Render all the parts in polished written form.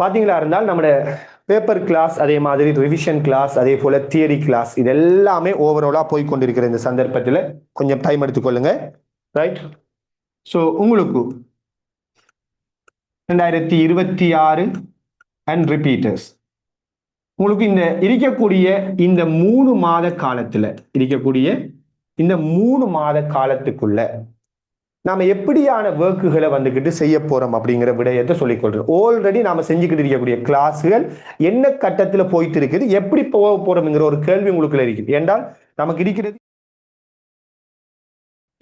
பாத்தீங்களா இருந்தால் நம்மளோட பேப்பர் கிளாஸ், அதே மாதிரி ரிவிஷன் கிளாஸ், அதே போல தியரி கிளாஸ், இது எல்லாமே ஓவராலா போய் கொண்டிருக்கிற இந்த சந்தர்ப்பத்தில் கொஞ்சம் டைம் எடுத்துக்கொள்ளுங்க. ரைட். ஸோ உங்களுக்கு 2026 அண்ட் ரிப்பீட்டர்ஸ், உங்களுக்கு இந்த இருக்கக்கூடிய இந்த 3 மாத காலத்துல இந்த 3 மாத காலத்துக்குள்ள நாம எப்படியான ஒர்க்குகளை வந்துகிட்டு செய்ய போறோம் அப்படிங்கிற விடயத்தை சொல்லிக் கொள்றோம். ஆல்ரெடி நாம செஞ்சுக்கிட்டு இருக்கக்கூடிய கிளாஸ்கள் என்ன கட்டத்துல போயிட்டு இருக்குது, எப்படி போக போறோம்ங்கிற ஒரு கேள்வி உங்களுக்குள்ள இருக்குது. ஏன்றால் நமக்கு இருக்கிறது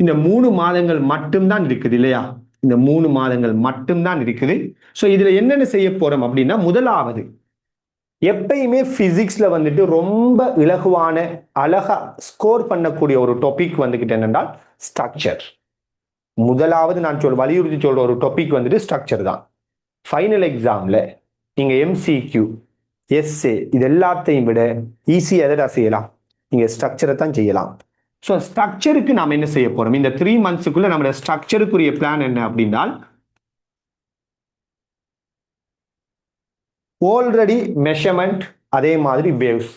இந்த 3 மாதங்கள் மட்டும்தான் இருக்குது இல்லையா? இந்த 3 மாதங்கள் மட்டும்தான் இருக்குது. ஸோ இதுல என்னென்ன செய்ய போறோம் அப்படின்னா, முதலாவது எப்பயுமே பிசிக்ஸ்ல வந்துட்டு ரொம்ப இலகுவான அழகா ஸ்கோர் பண்ணக்கூடிய ஒரு டாபிக் வந்துகிட்டு என்னென்றால் ஸ்ட்ரக்சர். முதலாவது நான் வலியுறுத்தி சொல்ற ஒரு டாபிக் வந்துட்டு ஸ்ட்ரக்சர் தான். ஃபைனல் எக்ஸாம்ல நீங்க எம்சிக்யூ, எஸ்ஏ இது எல்லாத்தையும் விட ஈஸியா எதை செய்யலாம்? நீங்க ஸ்ட்ரக்சரை தான் செய்யலாம். ஸோ ஸ்ட்ரக்சருக்கு நாம என்ன செய்ய போறோம்? இந்த 3 monthsக்குள்ள நம்மளோட ஸ்ட்ரக்சருக்குரிய பிளான் என்ன அப்படின்னா, ஆல்ரெடி மெஷர்மெண்ட், அதே மாதிரி வேவ்ஸ்,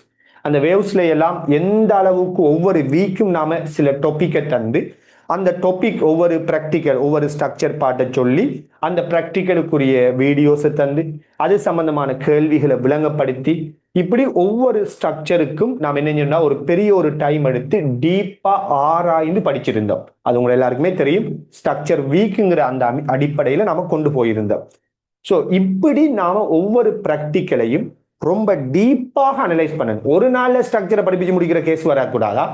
அந்த வேவ்ஸ்ல எல்லாம் எந்த அளவுக்கு ஒவ்வொரு வீக்கும் நாம சில டாபிக்கை தந்து அந்த டாபிக் ஒவ்வொரு ப்ராக்டிக்கல், ஒவ்வொரு ஸ்ட்ரக்சர் பாட்டை சொல்லி அந்த ப்ராக்டிக்கலுக்குரிய வீடியோஸை தந்து அது சம்பந்தமான கேள்விகளை விளங்கப்படுத்தி இப்படி ஒவ்வொரு ஸ்ட்ரக்சருக்கும் நாம் என்ன சொன்னா ஒரு பெரிய ஒரு டைம் எடுத்து டீப்பா ஆராய்ந்து படிச்சிருந்தோம். அது உங்க எல்லாருக்குமே தெரியும். ஸ்ட்ரக்சர் வீக்குங்கிற அந்த அடிப்படையில நாம கொண்டு போயிருந்தோம். ஸோ இப்படி நாம ஒவ்வொரு ப்ராக்டிக்கலையும் ரொம்ப டீப்பாக அனலைஸ் பண்ணணும். ஒரு நாள்ல ஸ்ட்ரக்சரை படிப்பிச்சு முடிக்கிற கேஸ் வரக்கூடாதா?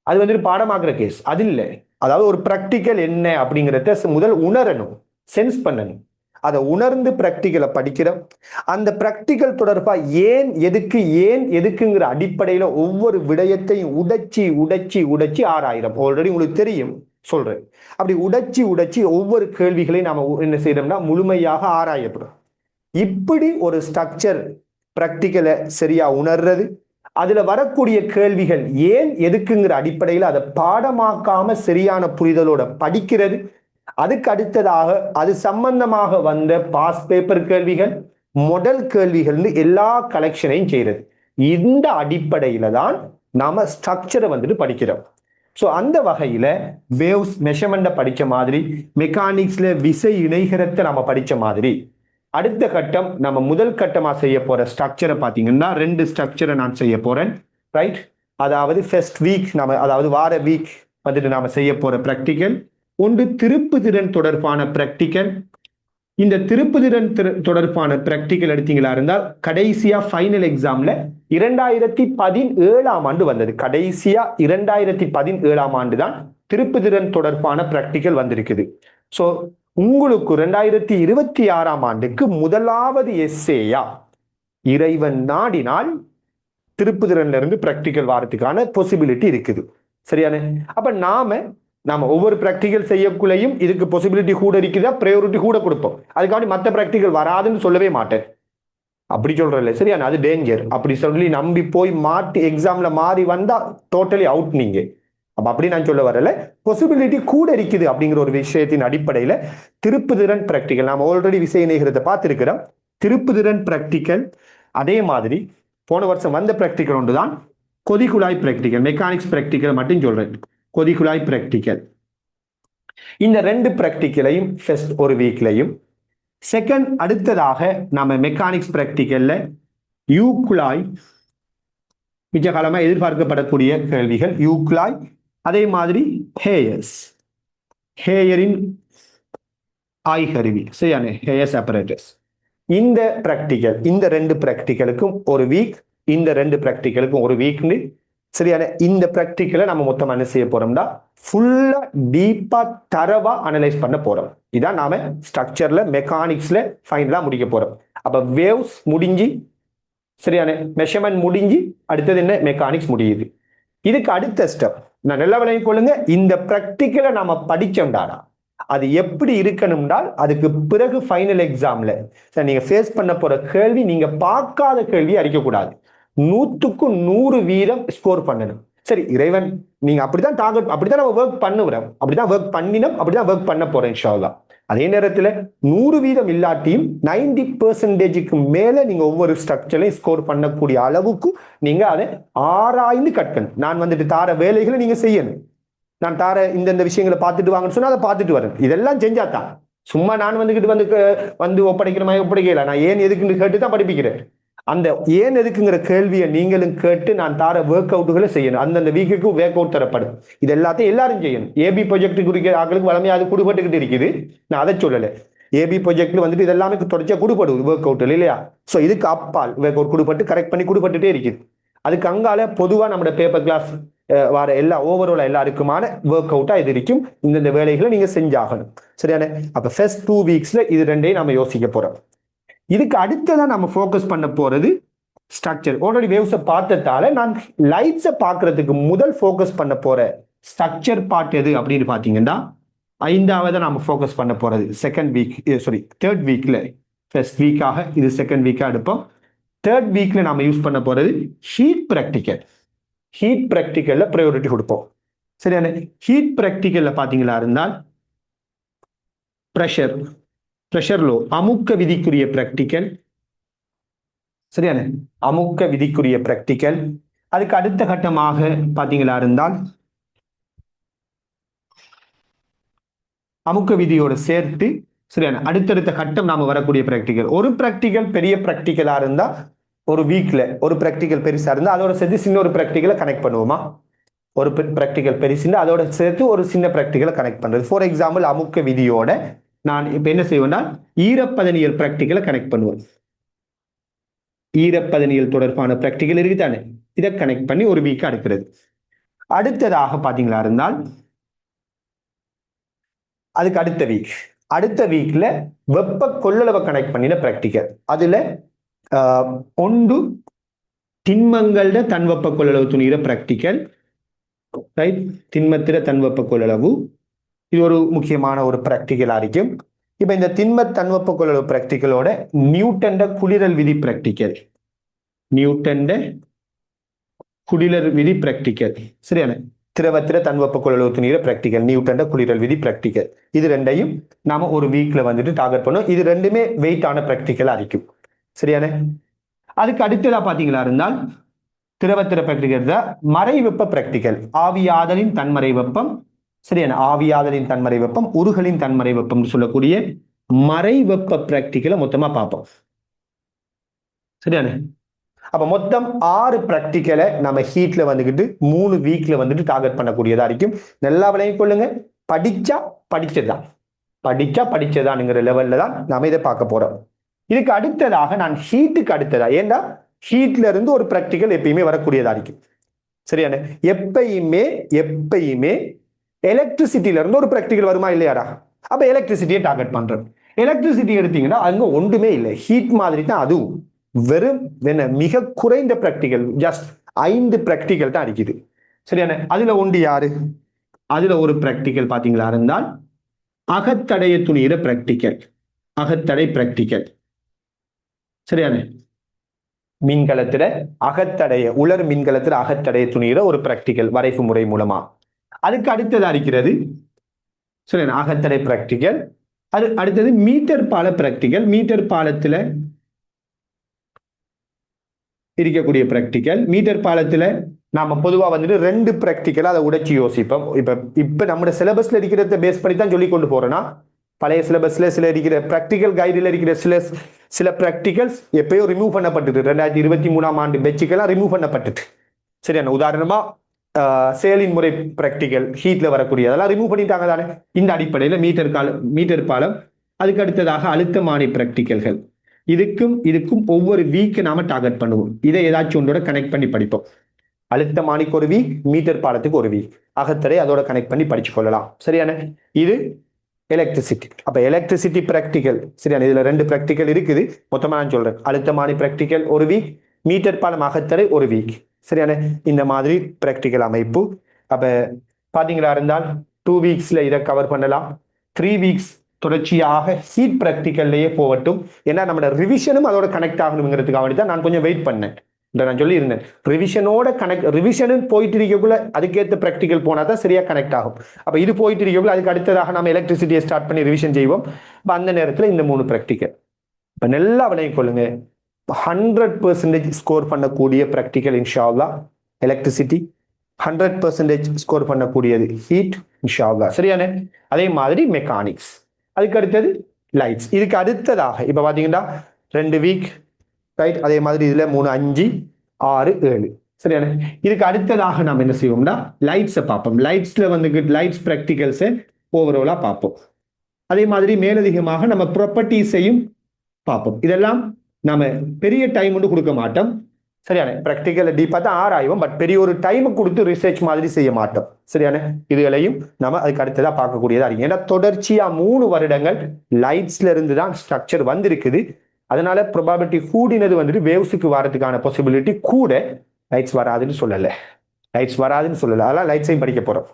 அது வந்துட்டு பாடமாக்குற கேஸ் அது இல்லை. அதாவது ஒரு ப்ராக்டிக்கல் என்ன அப்படிங்கிறத முதல் உணரணும், சென்ஸ் பண்ணணும். அதை உணர்ந்து ப்ராக்டிக்கலை படிக்கிறோம். அந்த ப்ராக்டிக்கல் தொடர்பா ஏன் எதுக்குங்கிற அடிப்படையில ஒவ்வொரு விடயத்தையும் உடைச்சி ஆராயிரம். ஆல்ரெடி உங்களுக்கு தெரியும் சொல்றேன். அப்படி உடைச்சி ஒவ்வொரு கேள்விகளையும் நாம என்ன செய்யறோம்னா முழுமையாக ஆராயப்படும். இப்படி ஒரு ஸ்ட்ரக்சர் ப்ராக்டிக்கலை சரியா உணர்றது, அதுல வரக்கூடிய கேள்விகள் ஏன் எதுக்குங்கிற அடிப்படையில் அதை பாடமாக்காம சரியான புரிதலோட படிக்கிறது. அதுக்கு அடுத்ததாக அது சம்பந்தமாக வந்த பாஸ் பேப்பர் கேள்விகள், மாடல் கேள்விகள், எல்லா கலெக்ஷனையும் செய்யறது. இந்த அடிப்படையில தான் நாம ஸ்ட்ரக்சரை வந்துட்டு படிக்கிறோம். ஸோ அந்த வகையில வேவ்ஸ் மெஷர்மெண்ட்டை படிச்ச மாதிரி, மெக்கானிக்ஸ்ல விசை இணைகரத்தை நம்ம படிச்ச மாதிரி, அடுத்த கட்டம் நம்ம முதல் கட்டமா செய்ய போற ஸ்ட்ரக்சரை பாத்தீங்கன்னா 2 ஸ்ட்ரக்சரை நான் செய்ய போறேன். ரைட். அதாவது ஃபர்ஸ்ட் வீக் அதாவது வார வீக் வந்துட்டு நாம செய்ய போற ப்ராக்டிக்கல் ஒன்று திருப்பு திறன் தொடர்பான ப்ராக்டிக்கல். இந்த திருப்பு திறன் தொடர்பான ப்ராக்டிக்கல் எடுத்தீங்களா இருந்தால் கடைசியா ஃபைனல் எக்ஸாம்ல 2017 ஆண்டு வந்தது. கடைசியா 2017 ஆண்டு தான் திருப்பு திறன் தொடர்பான ப்ராக்டிக்கல் வந்திருக்குது. ஸோ உங்களுக்கு 2026 ஆண்டுக்கு முதலாவது எஸ்ஏயா இறைவன் நாடினால் திருப்புதிரன்ல இருந்து பிராக்டிக்கல் வாரத்துக்கான பாசிபிலிட்டி இருக்குது. சரியான? அப்ப நாம ஒவ்வொரு பிராக்டிக்கல் செய்யக்குள்ளையும் இதுக்கு பாசிபிலிட்டி கூட இருக்குதா, ப்ரையாரிட்டி கூட கொடுப்போம். அதுக்காண்டி மற்ற பிராக்டிக்கல் வராதுன்னு சொல்லவே மாட்டேன். அப்படி சொல்றேன் சரியான? அது டேஞ்சர். அப்படி சொல்லி நம்பி போய் மாட்டி எக்ஸாம்ல மாறி வந்தா டோட்டலி அவுட் நீங்க. அப்படி நான் சொல்ல வரல, பாசிபிலிட்டி கூட இருக்குது அப்படிங்கிற ஒரு விஷயத்தின் அடிப்படையில திருப்புதிறன் பிராக்டிக்கல் நாம ஆல்ரெடி விசை இணைகிறத பார்த்திருக்கிறோம். திருப்புதிறன் பிராக்டிக்கல் அதே மாதிரி போன வருஷம் வந்த பிராக்டிக்கல் ஒன்றுதான் கொதிகுழாய் பிராக்டிக்கல். மெக்கானிக்ஸ் பிராக்டிக்கல் மட்டும் சொல்றேன். கொதிகுழாய் பிராக்டிக்கல் இந்த 2 பிராக்டிக்கலையும் ஃபர்ஸ்ட் ஒரு வீக்லையும், செகண்ட் அடுத்ததாக நாம மெக்கானிக்ஸ் பிராக்டிக்கல்ல யூக்குழாய், மிச்ச காலமா எதிர்பார்க்கப்படக்கூடிய கேள்விகள் யூக்குழாய், அதே மாதிரி ஹேயரின் ஆய்கருவி, சரியான? ஹேயர்ஸ் apparatus. இந்த பிராக்டிக்கல், இந்த 2 பிராக்டிக்கலுக்கும் ஒரு வீக், இந்த 2 பிராக்டிக்கலுக்கும் ஒரு வீக். சரியான? இந்த பிராக்டிக்கலை நம்ம மொத்தம் என்ன செய்ய போறோம்னா ஃபுல்லா டீப்பா தரவா அனலைஸ் பண்ண போறோம். இதான் நாம ஸ்ட்ரக்சர்ல மெக்கானிக்ஸ்ல ஃபைனலா முடிக்க போறோம். அப்ப வேவ்ஸ் முடிஞ்சு, சரியான? மெஷர்மெண்ட் முடிஞ்சு, அடுத்தது என்ன? மெக்கானிக்ஸ் முடியுது. இதுக்கு அடுத்த ஸ்டெப் நான் நல்லா விளங்கிக் கொள்ளுங்க. இந்த பிராக்டிக்கலை நாம படிச்சோம்டாடா அது எப்படி இருக்கணும்னால் அதுக்கு பிறகு ஃபைனல் எக்ஸாம்ல நீங்க ஃபேஸ் பண்ண போற கேள்வி நீங்க பார்க்காத கேள்வி அடிக்கக்கூடாது. 100க்கு 100% ஸ்கோர் பண்ணணும். சரி இறைவன் நீங்க அப்படிதான் டார்கெட், அப்படிதான் நம்ம ஒர்க் பண்ணுறோம், அப்படிதான் ஒர்க் பண்ணினோம், அப்படிதான் ஒர்க் பண்ண போறோம் இன்ஷா அல்லாஹ். அதே நேரத்தில் 100% இல்லாட்டியும் 90% மேல நீங்க ஒவ்வொரு ஸ்ட்ரக்சரையும் ஸ்கோர் பண்ணக்கூடிய அளவுக்கு நீங்க அதை ஆராய்ந்து கற்கணும். நான் வந்துட்டு தார வேலைகளை நீங்க செய்யணும். நான் தார இந்த விஷயங்களை பார்த்துட்டு வாங்கன்னு சொன்னா அதை பார்த்துட்டு வரேன். இதெல்லாம் செஞ்சாதான். சும்மா நான் வந்து ஒப்படைக்கிற மாதிரி ஒப்படைக்கல. நான் ஏன் எதுக்குன்னு கேட்டு தான் படிப்பிக்கிறேன். அந்த ஏன் எதுக்குங்கிற கேள்வியை நீங்களும் கேட்டு நான் தார ஒர்க் அவுட்டுகளை செய்யணும். அந்தந்த வீக்குக்கு ஒர்க் அவுட் தரப்படும். இது எல்லாத்தையும் எல்லாரும் செய்யணும். ஏபி ப்ராஜெக்ட் குறிக்கிற ஆக்களுக்கு வளமையாக அது குடுபட்டுக்கிட்டு இருக்குது. நான் அதை சொல்லலை. ஏபி ப்ராஜெக்ட்ல வந்துட்டு இதெல்லாமே தொடர்ச்சியாக குடுபடுது ஒர்க் அவுட் இல்லையா? ஸோ இதுக்கு அப்பால் ஒர்க் அவுட் குடுபட்டு கரெக்ட் பண்ணி குடுபட்டுட்டே இருக்குது. அதுக்கு அங்கால பொதுவாக நம்ம பேப்பர் கிளாஸ் வர எல்லா ஓவரால் எல்லாருக்குமான ஒர்க் அவுட்டா இது இருக்கும். இந்த வேலைகளை நீங்க செஞ்சாகணும். சரியான? அப்ப ஃபர்ஸ்ட் 2 வீக்ஸ்ல இது ரெண்டையும் நம்ம யோசிக்க போறோம். இதுக்கு அடுத்ததான் நம்ம ஃபோக்கஸ் பண்ண போறது ஸ்ட்ரக்சர். ஆல்ரெடி வேவ்ஸை பார்த்ததால நான் லைட்ஸை பார்க்கறதுக்கு முதல் ஃபோக்கஸ் பண்ண போற ஸ்ட்ரக்சர் பார்ட் எது அப்படின்னு பார்த்தீங்கன்னா 5வது நம்ம ஃபோக்கஸ் பண்ண போறது தேர்ட் வீக்ல. ஃபர்ஸ்ட் வீக்காக இது செகண்ட் வீக்காக எடுப்போம். தேர்ட் வீக்ல நாம யூஸ் பண்ண போறது ஹீட் ப்ராக்டிக்கல். ஹீட் ப்ராக்டிக்கல்ல ப்ரையாரிட்டி கொடுப்போம். சரியான? ஹீட் ப்ராக்டிக்கல்ல பாத்தீங்களா இருந்தால் பிரஷர் லோ அமுக்க விதிக்குரிய பிராக்டிக்கல். சரியான? அமுக்க விதிக்குரிய பிராக்டிக்கல். அதுக்கு அடுத்த கட்டமாக பாத்தீங்களா இருந்தால் அமுக்க விதியோட சேர்த்து சரியான அடுத்தடுத்த கட்டம் நாம வரக்கூடிய பிராக்டிக்கல். ஒரு பிராக்டிக்கல் பெரிய பிராக்டிக்கலா இருந்தா ஒரு வீக்ல ஒரு பிராக்டிக்கல் பெருசா இருந்தா அதோட சேர்த்து சின்ன ஒரு பிராக்டிக்கலை கனெக்ட் பண்ணுவோமா? ஒரு பிராக்டிக்கல் பெருசுன்னா அதோட சேர்த்து ஒரு சின்ன பிராக்டிக்கலை கனெக்ட் பண்றது. ஃபார் எக்ஸாம்பிள் அமுக்க விதியோட நான் இப்ப என்ன செய்வேன்னா ஈரப்பதனியல் பிராக்டிக்கலை கனெக்ட் பண்ணுவேன். ஈரப்பதனியல் தொடர்பான பிராக்டிக்கல் இருக்குதானே, இதை கனெக்ட் பண்ணி ஒரு வீக்கா எடுக்கிறது. அடுத்ததாக பாத்தீங்களா இருந்தால் அதுக்கு அடுத்த வீக்ல வெப்ப கொள்ளளவை கனெக்ட் பண்ணின பிராக்டிக்கல். அதுல ஒன்று திண்மங்கள தன்வெப்ப கொள்ளளவு துணிகிற பிராக்டிக்கல். ரைட்? திண்மத்திர தன்வெப்ப கொள்ளளவு இது ஒரு முக்கியமான ஒரு பிராக்டிக்கலா இருக்கும். இப்ப இந்த திண்ம தன்வெப்ப கொள்ளளவு பிராக்டிக்கலோட நியூட்டன்ட குளிரல் விதி பிராக்டிக்கல். சரியான? திரவத்திர தன்வெப்ப கொள்ளளவு துணிகிற பிராக்டிக்கல், நியூட்டன்ட குளிரல் விதி பிராக்டிக்கல். இது ரெண்டையும் நாம ஒரு வீக்ல வந்துட்டு டார்கெட் பண்ணோம். இது ரெண்டுமே வெயிட் ஆன பிராக்டிக்கலா இருக்கும். சரியான? அதுக்கு அடுத்ததா பாத்தீங்களா இருந்தால் திரவத்திர பிராக்டிக்கல் மறை வெப்ப பிராக்டிக்கல். ஆவியாதலின் தன்மறை வெப்பம். சரியான? ஆவியாதலின் தன்மறை வெப்பம், உருகலின் தன்மறை வெப்பம் சொல்லக்கூடிய மறை வெப்ப பிராக்டிக்கலை மொத்தமா பார்ப்போம். சரியான? அப்ப மொத்தம் 6 பிராக்டிக்கலை நம்ம ஹீட்ல வந்துகிட்டு 3 வீக்ல வந்துட்டு டார்கெட் பண்ணக்கூடியதா இருக்கும். நல்லா விளங்கிக் கொள்ளுங்க. படிச்சா படிச்சதான்ங்கிற லெவல்ல தான் நாம இதை பார்க்க போறோம். இதுக்கு அடுத்ததாக நான் ஹீட்டுக்கு அடுத்ததா, ஏண்டா ஹீட்ல இருந்து ஒரு பிராக்டிக்கல் எப்பயுமே வரக்கூடியதா இருக்கும். சரியான? எப்பயுமே எலக்ட்ரிசிட்டியில இருந்து ஒரு பிராக்டிக்கல் வருமா இல்லையாடா? அப்ப எலக்ட்ரிசிட்டியை டார்கெட் பண்றேன். எலக்ட்ரிசிட்டி எடுத்தீங்கன்னா அங்க ஒன்றுமே இல்லை. ஹீட் மாதிரி தான் அதுவும். வெறும் மிக குறைந்த பிராக்டிக்கல், ஜஸ்ட் 5 பிராக்டிக்கல் தான் இருக்குது. சரியான? அதுல ஒன்று யாரு? அதுல ஒரு பிராக்டிக்கல் பாத்தீங்களா இருந்தால் அகத்தடைய துணிகிற பிராக்டிக்கல். அகத்தடை பிராக்டிக்கல். சரியான? மின்கலத்தில அகத்தடைய உலர் மின்கலத்தில் அகத்தடைய துணிகிற ஒரு பிராக்டிக்கல் வரைப்பு முறை மூலமா. அதுக்கு அடுத்ததா இருக்கிறது சரியான அகத்தடை பிராக்டிக்கல். அது அடுத்தது மீட்டர் பால பிராக்டிக்கல். மீட்டர் பாலத்துல இருக்கக்கூடிய பிராக்டிக்கல். மீட்டர் பாலத்துல நாம பொதுவா வந்துட்டு 2 பிராக்டிக்கல் அதை உடைச்சு யோசிப்போம். இப்ப நம்ம சிலபஸ்ல இருக்கிறத பேஸ் பண்ணி தான் சொல்லி கொண்டு போறோம்னா, பழைய சிலபஸ்ல சில இருக்கிற பிராக்டிக்கல் கைடில் இருக்கிற சில பிராக்டிகல்ஸ் எப்பயோ ரிமூவ் பண்ணப்பட்டுட்டு 2023ஆம் ஆண்டு பெச்சுக்கெல்லாம் ரிமூவ் பண்ணப்பட்டுட்டு. சரியான? உதாரணமா சேலின் முறை பிராக்டிக்கல் ஹீட்ல வரக்கூடிய அதெல்லாம் ரிமூவ் பண்ணிட்டாங்க தானே. இந்த அடிப்படையில் மீட்டர் பாலம். அதுக்கு அடுத்ததாக அழுத்தமானி பிராக்டிக்கல்கள். இதுக்கும் ஒவ்வொரு வீக் நாம டார்கெட் பண்ணுவோம். இதை ஏதாச்சும் ஒன்றோட கனெக்ட் பண்ணி படிப்போம். அழுத்தமானிக்கு ஒரு வீக், மீட்டர் பாலத்துக்கு ஒரு வீக், அகத்தடை அதோட கனெக்ட் பண்ணி படிச்சு கொள்ளலாம். சரியான? இது எலக்ட்ரிசிட்டி. அப்ப எலக்ட்ரிசிட்டி பிராக்டிக்கல். சரியான? இதுல 2 பிராக்டிக்கல் இருக்குது. மொத்தமா நான் சொல்றேன். அழுத்தமானி பிராக்டிக்கல் ஒரு வீக், மீட்டர் பாலம் அகத்தடை ஒரு வீக். சரியான? இந்த மாதிரி பிராக்டிக்கல் அமைப்பு. அப்ப பாத்தீங்களா இருந்தால் 2 வீக்ஸ்ல இதை கவர் பண்ணலாம். 3 வீக்ஸ் தொடர்ச்சியாக ஹீட் பிராக்டிக்கல்லையே போகட்டும். ஏன்னா நம்மளோட ரிவிஷனும் அதோட கனெக்ட் ஆகணுங்கிறதுக்காக தான் நான் கொஞ்சம் வெயிட் பண்ணேன். நான் சொல்லி இருந்தேன் ரிவிஷனோட கனெக்ட் ரிவிஷனு போயிட்டு இருக்கக்குள்ள அதுக்கேற்ற ப்ராக்டிக்கல் போனால் தான் சரியாக கனெக்ட் ஆகும். அப்போ இது போயிட்டு இருக்கக்குள்ள அதுக்கு அடுத்ததாக நம்ம எலக்ட்ரிசிட்டியை ஸ்டார்ட் பண்ணி ரிவிஷன் செய்வோம். இப்போ அந்த நேரத்தில் இந்த 3 ப்ராக்டிக்கல் இப்போ நல்லா விளையும் கொள்ளுங்க. 100% ஸ்கோர் பண்ணக்கூடிய ப்ராக்டிக்கல் இன்ஷா அல்லாஹ் எலக்ட்ரிசிட்டி, 100% ஸ்கோர் பண்ணக்கூடியது ஹீட் இன்ஷா அல்லாஹ். சரியானே? அதே மாதிரி மெக்கானிக்ஸ், அதுக்கு அடுத்தது லைட்ஸ். இதுக்கு அடுத்ததாக இப்போ பார்த்தீங்கன்னா 2 வீக் ரைட். அதே மாதிரி இதில் 3, 5, 6, 7 சரியான. இதுக்கு அடுத்ததாக நாம் என்ன செய்வோம்னா லைட்ஸை பார்ப்போம். லைட்ஸில் வந்து லைட்ஸ் ப்ராக்டிகல்ஸை ஓவராலாக பார்ப்போம். அதே மாதிரி மேலதிகமாக நம்ம ப்ராப்பர்ட்டிஸையும் பார்ப்போம். இதெல்லாம் நம்ம பெரிய டைம் ஒன்று கொடுக்க மாட்டோம். சரியான ப்ராக்டிக்கல் டீப்பாக தான் ஆராய்வோம். பட் பெரிய ஒரு டைம் கொடுத்து ரிசர்ச் மாதிரி செய்ய மாட்டோம். சரியான இதுகளையும் நம்ம அதுக்கு அடுத்ததாக பார்க்கக்கூடியதா இருக்கு. ஏன்னா தொடர்ச்சியாக 3 வருடங்கள் லைட்ஸ்ல இருந்து தான் ஸ்ட்ரக்சர் வந்திருக்குது. அதனால ப்ராபபிலிட்டி கூடினது வந்துட்டு வேவ்ஸுக்கு வரதுக்கான பாசிபிலிட்டி கூட. லைட்ஸ் வராதுன்னு சொல்லலை, அதெல்லாம் லைட்ஸையும் படிக்க போறோம்.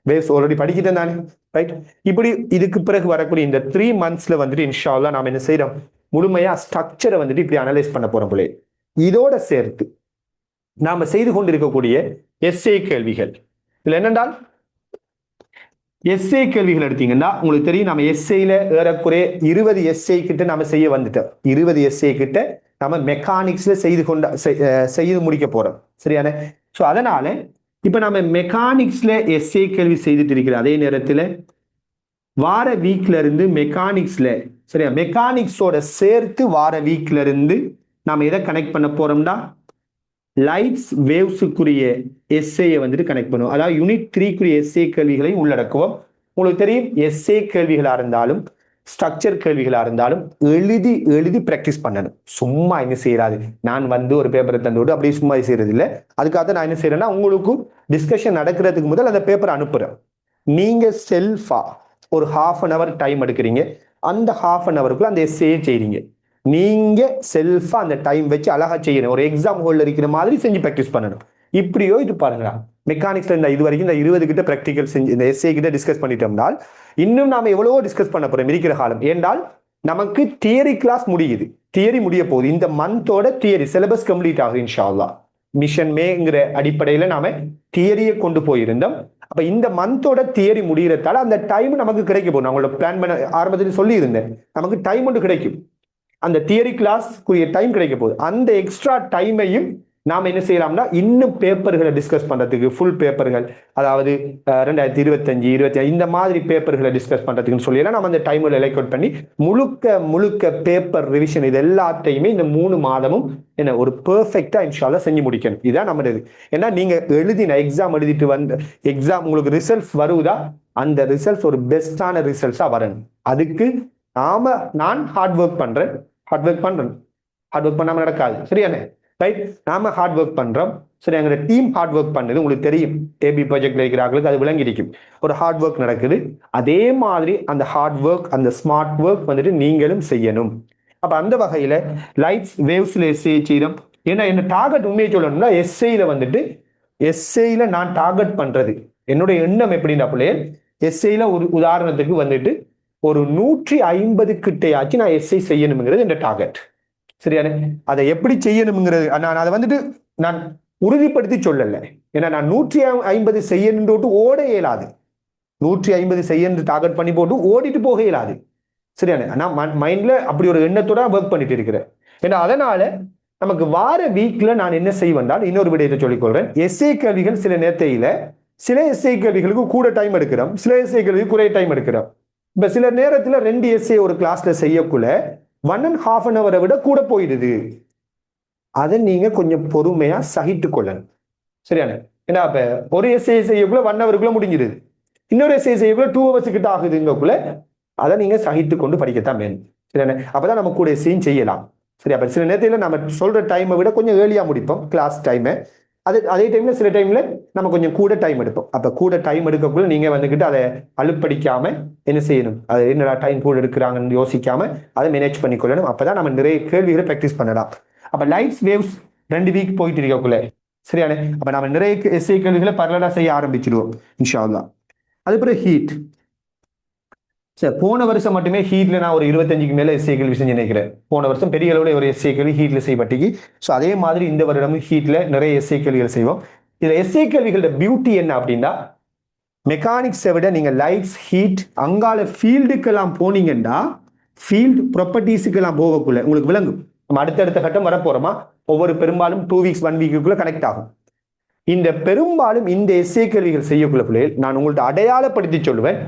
வேவ்ஸ் ஆல்ரெடி படிக்கிட்டேன் தானே ரைட். இப்படி இதுக்கு பிறகு வரக்கூடிய இந்த 3 monthsல வந்துட்டு இன்ஷா அல்லாஹ் நாம என்ன செய்யறோம், முழுமையா ஸ்ட்ரக்சரை வந்துட்டு இப்படி அனலைஸ் பண்ண போறோம் போலே. இதோட சேர்த்து நாம செய்து கொண்டிருக்கக்கூடிய எஸ்ஏ கேள்விகள், இதுல என்னென்றால் எஸ்ஏ கேள்விகள் எடுத்தீங்கன்னா உங்களுக்கு தெரியும், நம்ம எஸ்ஏல ஏறக்குறைய 20 எஸ்ஏ கிட்ட நாம செய்ய வந்துட்டோம். 20 எஸ்ஏ கிட்ட நம்ம மெக்கானிக்ஸ்ல செய்து முடிக்க போறோம். சரியான? ஸோ அதனால இப்ப நம்ம மெக்கானிக்ஸ்ல எஸ்ஏ கேள்வி செய்துட்டு இருக்கிற அதே நேரத்தில் வார வீக்ல இருந்து மெக்கானிக்ஸ்ல சரியா மெக்கானிக்ஸோட சேர்த்து வார வீக்ல இருந்து நாம எதை கனெக்ட் பண்ண போறோம்னா லைட்ஸ் வேவ்ஸுக்குரிய எஸ்ஏயை வந்துட்டு கனெக்ட் பண்ணுவோம். அதாவது யூனிட் 3க்குரிய எஸ்ஏ கேள்விகளை உள்ளடக்குவோம். உங்களுக்கு தெரியும் எஸ்ஏ கேள்விகளா இருந்தாலும் ஸ்ட்ரக்சர் கேள்விகளா இருந்தாலும் எழுதி எழுதி பிராக்டிஸ் பண்ணணும். சும்மா என்ன செய்யறாது, நான் வந்து ஒரு பேப்பரை தந்து அப்படியே சும்மா செய்யறது இல்லை. அதுக்காக நான் என்ன செய்யறேன்னா உங்களுக்கு டிஸ்கஷன் நடக்கிறதுக்கு முதல் அந்த பேப்பரை அனுப்புறேன். நீங்க செல்ஃபா ஒரு ½ டைம் எடுக்கிறீங்க. அந்த ½ அந்த எஸ்ஏ செய்றீங்க. நீங்க செல்ஃபா அந்த டைம் வச்சு அழகா செய்யணும். ஒரு எக்ஸாம் ஹோல்ல இருக்கிற மாதிரி செஞ்சு பிராக்டிஸ் பண்ணணும். இப்படியோ இது பாருங்க, மெக்கானிக்ஸ்ல இந்த இது வரைக்கும் இந்த 20 கிட்ட பிராக்டிகல் செஞ்சு இந்த எஸ்ஏ கிட்ட டிஸ்கஸ் பண்ணிட்டோம்னால் இன்னும் நாம எவ்வளவோ டிஸ்கஸ் பண்ண போறோம் இருக்கிற காலம். ஏண்டால் நமக்கு தியரி கிளாஸ் முடியுது, தியரி முடிய போகுது. இந்த மந்தோட தியரி சிலபஸ் கம்ப்ளீட் ஆகுது இன்ஷா அல்லாஹ். மிஷன் மேங்கிற அடிப்படையில நாம தியரியை கொண்டு போயிருந்தோம். அப்ப இந்த மந்தோட தியரி முடிகிறதால அந்த டைம் நமக்கு கிடைக்க போகுது. நான் உங்களோட பிளான் பண்ண ஆரம்பத்தில் சொல்லி இருந்தேன், நமக்கு டைம் ஒன்று கிடைக்கும். அந்த தியரி கிளாஸ்க்குரிய டைம் கிடைக்க போகுது. அந்த எக்ஸ்ட்ரா டைமையும் நாம் என்ன செய்யலாம்னா இன்னும் பேப்பர்களை டிஸ்கஸ் பண்றதுக்கு, ஃபுல் பேப்பர்கள், அதாவது 2025, 25 இந்த மாதிரி பேப்பர்களை டிஸ்கஸ் பண்றதுக்குன்னு சொல்லலாம். நம்ம அந்த டைமில் எலக்ட் அவுட் பண்ணி முழுக்க பேப்பர் ரிவிஷன் இது எல்லாத்தையுமே இந்த 3 மாதமும் என்ன ஒரு பெர்ஃபெக்டா இன்ஷால்லா செஞ்சு முடிக்கணும். இதுதான் நம்மளது. ஏன்னா நீங்க எழுதின எக்ஸாம் எழுதிட்டு வந்த எக்ஸாம் உங்களுக்கு ரிசல்ட்ஸ் வருவதா, அந்த ரிசல்ட்ஸ் ஒரு பெஸ்டான ரிசல்ட்ஸா வரணும். அதுக்கு நான் ஹார்ட் ஒர்க் பண்ணாம நடக்காது. சரியானே ரைட்? நாம ஹார்ட் ஒர்க் பண்றோம். சரி, எங்க டீம் ஹார்ட் ஒர்க் பண்ணுது. உங்களுக்கு தெரியும் ஏபி ப்ராஜெக்ட்ல இருக்கிறார்களுக்கு அது விளங்கிருக்கும். ஒரு ஹார்ட் ஒர்க் நடக்குது. அதே மாதிரி அந்த ஹார்ட் ஒர்க், அந்த ஸ்மார்ட் ஒர்க் வந்துட்டு நீங்களும் செய்யணும். அப்ப அந்த வகையில லைட்ஸ் வேவ்ஸ்ல எஸ்ஏ செய்யறோம். ஏன்னா என்ன டார்கெட் உண்மையை சொல்லணும்னா எஸ்ஏல நான் டார்கெட் பண்றது என்னுடைய எண்ணம் எப்படின்னா பிள்ளைகள் எஸ்ஏல ஒரு உதாரணத்துக்கு வந்துட்டு ஒரு 150 கிட்டையாச்சு நான் எஸ்ஐ செய்யணுங்கிறது என்ற டார்கெட். சரியான? அதை எப்படி செய்யணுங்கிறது நான் அதை வந்துட்டு நான் உறுதிப்படுத்தி சொல்லல. ஏன்னா நான் 150 செய்யணும்னு ஓட இயலாது. 150 செய்யணும் டார்கெட் பண்ணி போட்டு ஓடிட்டு போக இயலாது. சரியான? நான் மைண்ட்ல அப்படி ஒரு எண்ணத்தோட ஒர்க் பண்ணிட்டு இருக்கிறேன். ஏன்னா அதனால நமக்கு வார வீக்ல நான் என்ன செய்வேன்றால் இன்னொரு விடயத்தை சொல்லிக்கொள்றேன். எஸ்ஏ கேள்விகள் சில நேரத்தையில சில எஸ்ஏ கேள்விகளுக்கு கூட டைம் எடுக்கிறோம், சில எஸ்ஏ கேள்விக்கு குறைய டைம் எடுக்கிறோம். இப்ப சில நேரத்தில் 2 எஸ்ஏ ஒரு கிளாஸ்ல செய்யக்குள்ள 1.5 hour விட கூட போயிடுது. அதை நீங்க கொஞ்சம் பொறுமையா சகிட்டு கொள்ளணும். சரியான? ஏன்னா இப்ப ஒரு எஸ்ஏ செய்யக்குள்ள 1 hour முடிஞ்சிடுது, இன்னொரு எஸ்ஏ செய்யக்குள்ள 2 hours கிட்ட ஆகுதுங்கக்குள்ள அதை நீங்க சகித்து கொண்டு படிக்கத்தான் வேணும். சரியான? அப்பதான் நம்ம கூட எஸ்ஏயும் செய்யலாம். சரி, அப்ப சில நேரத்தில் நம்ம சொல்ற டைமை விட கொஞ்சம் ஏர்லியா முடிப்போம் கிளாஸ் டைமை. அதே டைம்ல சில டைம்ல நம்ம கொஞ்சம் கூட டைம் எடுப்போம். அப்ப கூட டைம் எடுக்கக்குள்ள நீங்க வந்துகிட்டு அதை அலுப்படிக்காம என்ன செய்யணும், அது என்னடா டைம் கூட எடுக்கிறாங்கன்னு யோசிக்காம அதை மேனேஜ் பண்ணிக்கொள்ளணும். அப்பதான் நம்ம நிறைய கேள்விகளை பிராக்டிஸ் பண்ணலாம். அப்ப லைட்ஸ் வேவ்ஸ் 2 வீக் போயிட்டு இருக்கக்குள்ள சரியான? அப்ப நம்ம நிறைய எஸ்ஏ கேள்விகளை பரவலா செய்ய ஆரம்பிச்சிடுவோம் இன்ஷா அல்லாஹ். அது பிறகு ஹீட். சார் போன வருஷம் மட்டுமே ஹீட்ல நான் ஒரு 25க்கு மேல எஸ்ஏ கேள்வி செஞ்சு நினைக்கிறேன். போன வருஷம் பெரிய அளவில் ஒரு எஸ்ஏ கேள்வி ஹீட்ல செய்யப்பட்டிக்கு. ஸோ அதே மாதிரி இந்த வருடமும் ஹீட்ல நிறைய எஸ்ஏ கேள்விகள் செய்வோம். இதுல எஸ்ஏ கேள்விகளோட பியூட்டி என்ன அப்படின்னா, மெக்கானிக்ஸை விட நீங்க லைட்ஸ் ஹீட் அங்கால ஃபீல்டுக்கெல்லாம் போனீங்கன்னா ஃபீல்டு ப்ராப்பர்ட்டிஸுக்கெல்லாம் போகக்குள்ள உங்களுக்கு விளங்கும். நம்ம அடுத்தடுத்த கட்டம் வரப்போறோமா, ஒவ்வொரு பெரும்பாலும் 2 வீக்ஸ் 1 வீக்குள்ள கனெக்ட் ஆகும். இந்த பெரும்பாலும் இந்த எஸ்ஏ கேள்விகள் செய்யக்குள்ள பிள்ளைகள் நான் உங்கள்ட்ட அடையாளப்படுத்தி சொல்லுவேன்,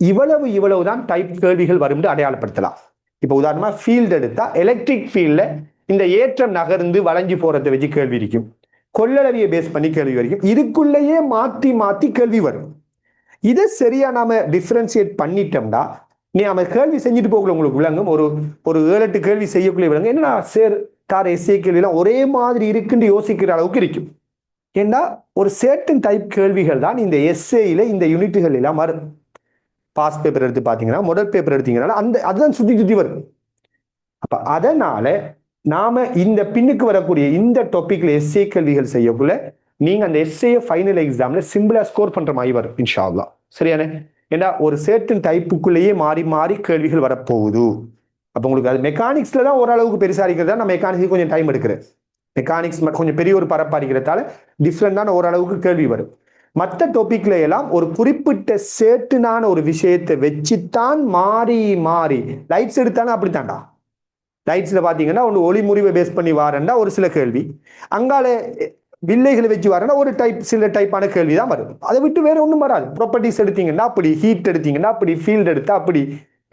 இவ்வளவுதான் டைப் கேள்விகள் வரும் அடையாளப்படுத்தலாம். இப்போ உதாரணமா ஃபீல்டு எடுத்தா எலக்ட்ரிக் ஃபீல்ட்ல இந்த ஏற்றம் நகர்ந்து வளைஞ்சு போறதை வச்சு கேள்வி இருக்கும், கொள்ளளவியை பேஸ் பண்ணி கேள்வி வரைக்கும் இதுக்குள்ளேயே மாத்தி மாத்தி கேள்வி வரும். இதை சரியா நாம டிஃபரன்சியேட் பண்ணிட்டோம்னா நாம கேள்வி செஞ்சுட்டு போகல உங்களுக்கு விளங்கும். ஒரு 7-8 கேள்வி செய்யக்குள்ளே விளங்கும். என்னன்னா சேர் தார எஸ்ஏ கேள்விலாம் ஒரே மாதிரி இருக்குன்னு யோசிக்கிற அளவுக்கு இருக்கும். ஏன்னா ஒரு சர்டன் டைப் கேள்விகள் தான் இந்த எஸ்ஏல இந்த யூனிட்டுகள் எல்லாம் வரும். பாஸ் பேப்பர் எடுத்து பார்த்தீங்கன்னா, முதல் பேப்பர் எடுத்தீங்கன்னா அதுதான் சுத்தி சுத்தி வரும். அப்ப அதனால நாம இந்த பின்னுக்கு வரக்கூடிய இந்த டாபிக்ல எஸ்ஏ கேள்விகள் செய்யக்குள்ள நீங்க அந்த எஸ்ஏ ஃபைனல் எக்ஸாம்ல சிம்பிளா ஸ்கோர் பண்ற மாதிரி வரும் இன்ஷா அல்லாஹ். சரியானே? ஏன்னா ஒரு சர்டன் டைப்புக்குள்ளேயே மாறி மாறி கேள்விகள் வரப்போகுது. அப்ப உங்களுக்கு அது மெக்கானிக்ஸ்ல தான் ஓரளவுக்கு பெருசா இருக்கிறதா, நான் மெக்கானிக்ஸ் கொஞ்சம் டைம் எடுக்கிறேன். மெக்கானிக்ஸ் கொஞ்சம் பெரிய ஒரு பரப்பா இருக்கிறதால டிஃப்ரெண்டான ஓரளவுக்கு கேள்வி வரும். மற்ற டாபிக்ல எல்லாம் ஒரு குறிப்பிட்ட சேட்டுனான ஒரு விஷயத்தை வச்சுத்தான் மாறி மாறி லைட்ஸ் எடுத்தாலும் அப்படித்தான்டா. லைட்ஸ்ல பாத்தீங்கன்னா ஒன்று ஒளி முறிவை பேஸ் பண்ணி வாரண்டா ஒரு சில கேள்வி, அங்கால வில்லைகளை வச்சு வரேன்னா ஒரு சில டைப்பான கேள்வி தான் வரும். அதை விட்டு வேற ஒன்றும் வராது. ப்ராப்பர்ட்டிஸ் எடுத்தீங்கன்னா அப்படி, ஹீட் எடுத்தீங்கன்னா அப்படி, ஃபீல்டு எடுத்தா அப்படி,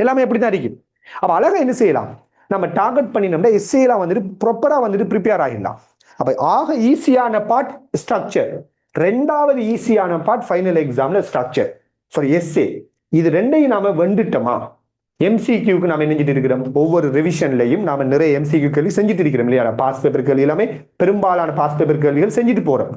எல்லாமே அப்படித்தான் இருக்கும். அப்ப அழகா என்ன செய்யலாம், நம்ம டார்கெட் பண்ணினோம்னா எஸ்ஏலாம் வந்துட்டு ப்ராப்பரா வந்துட்டு ப்ரிப்பேர் ஆகிடலாம். அப்ப ஆக ஈஸியான பார்ட் ஸ்ட்ரக்சர், ரெண்டாவது ஈஸியான பார்ட் ஃபைனல் எக்ஸாம்ல ஸ்ட்ரக்சர், சாரி எஸ்ஏ. இது ரெண்டையும் நாம வெண்டுட்டோமா, எம்சிக்யூக்கு நாம நினைஞ்சிட்டு இருக்கிறோம். ஒவ்வொரு ரிவிஷன்லையும் நாம நிறைய எம்சிக்யூ கேள்வி செஞ்சுட்டு இருக்கிறோம் இல்லையா. பாஸ் பேப்பர் கேள்வி எல்லாமே பெரும்பாலான பாஸ் பேப்பர் கேள்விகள் செஞ்சுட்டு போறோம்.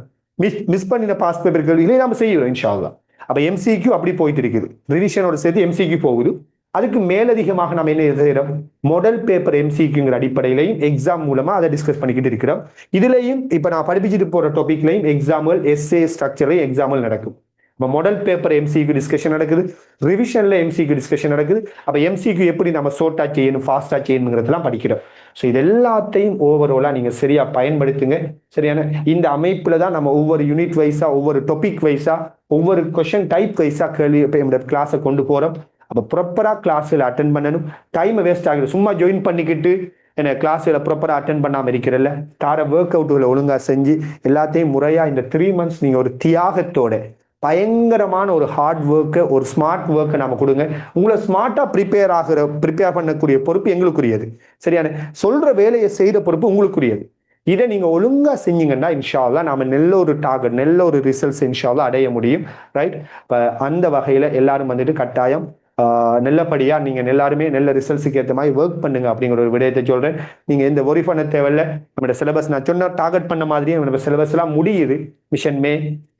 மிஸ் பண்ணின பாஸ் பேப்பர் கேள்விகளை நாம செய்யறோம் இன்ஷா அல்லாஹ். அப்ப எம்சிக்யூ அப்படி போயிட்டு இருக்குது, ரிவிஷனோட சேர்த்து எம்சிக்யூ போகுது. அதுக்கு மேலதிகமாக நம்ம என்ன செய்யறோம், மாடல் பேப்பர் எம்சிக்யூங்கிற அடிப்படையிலையும் எக்ஸாம் மூலமா அதை டிஸ்கஸ் பண்ணிக்கிட்டு இருக்கிறோம். இதுலையும் இப்ப நான் படிப்பிச்சுட்டு போற டாபிக்லையும் எக்ஸாம்பிள் எஸ்ஏ ஸ்ட்ரக்சர்லையும் எக்ஸாம்பிள் நடக்கும். மாடல் பேப்பர் எம்சிக்யூ டிஸ்கஷன் நடக்குது, ரிவிஷன்ல எம்சிக்யூ டிஸ்கஷன் நடக்குது. அப்ப எம்சிக்யூ எப்படி நம்ம ஷார்ட்டா செய்யணும், ஃபாஸ்டா செய்யணுங்கிறதெல்லாம் படிக்கிறோம். ஸோ இது எல்லாத்தையும் ஓவராலா நீங்க சரியா பயன்படுத்துங்க. சரியான இந்த அமைப்புல தான் நம்ம ஒவ்வொரு யூனிட் வைஸா, ஒவ்வொரு டாபிக் வைஸா, ஒவ்வொரு கொஸ்டின் டைப் வைஸா கேள்வி கிளாஸை கொண்டு போறோம். அப்போ ப்ராப்பரா கிளாஸ்ல அட்டென்ட் பண்ணணும். டைம் வேஸ்ட் ஆகுது, சும்மா ஜாயின் பண்ணிக்கிட்டு என்ன கிளாஸ்ல ப்ராப்பரா அட்டென்ட் பண்ணாம இருக்கிறல்ல. தார ஒர்க் அவுட்டுகளை ஒழுங்கா செஞ்சு எல்லாத்தையும் முறையா இந்த 3 months நீங்க ஒரு தியாகத்தோட பயங்கரமான ஒரு ஹார்ட் ஒர்க்கை, ஒரு ஸ்மார்ட் ஒர்க்கை நாம கொடுங்க. உங்களை ஸ்மார்ட்டா ப்ரிப்பேர் பண்ணக்கூடிய பொறுப்பு எங்களுக்குரியது. சரியான சொல்ற வேலையை செய்த பொறுப்பு உங்களுக்குரியது. இதை நீங்க ஒழுங்கா செஞ்சீங்கன்னா இன்ஷா அல்லாஹ் நாம நல்ல ஒரு டார்கெட், நல்ல ஒரு ரிசல்ட்ஸ் இன்ஷா அல்லாஹ் அடைய முடியும். ரைட்? இப்போ அந்த வகையில எல்லாரும் வந்துட்டு கட்டாயம் நல்லபடியா நீங்க எல்லாருமே நல்ல ரிசல்ட்ஸுக்கு ஏற்ற மாதிரி ஒர்க் பண்ணுங்க அப்படிங்கிற ஒரு விடயத்தை சொல்றேன். நீங்க எந்த ஒரி பண்ண தேவையில்ல. நம்மளோட சிலபஸ் நான் சொன்ன டார்கெட் பண்ண மாதிரியே நம்ம சிலபஸ் எல்லாம் முடியுது மிஷன் மே.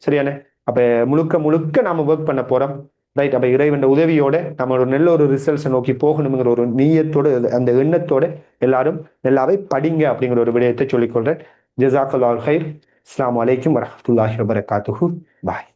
சரியான? அப்ப முழுக்க நாம ஒர்க் பண்ண போறோம். ரைட்? அப்ப இறைவன் உதவியோட நம்ம ஒரு நல்ல ஒரு ரிசல்ட்ஸை நோக்கி போகணுங்கிற ஒரு நீயத்தோட, அந்த எண்ணத்தோட எல்லாரும் நல்லாவே படிங்க அப்படிங்கிற ஒரு விடயத்தை சொல்லிக்கொள்றேன். ஜஸாக்கல்லாஹு ஹைர். அஸ்ஸலாமு அலைக்கும் வரஹ்மத்துல்லாஹி வபரகாத்துஹு. பாய்.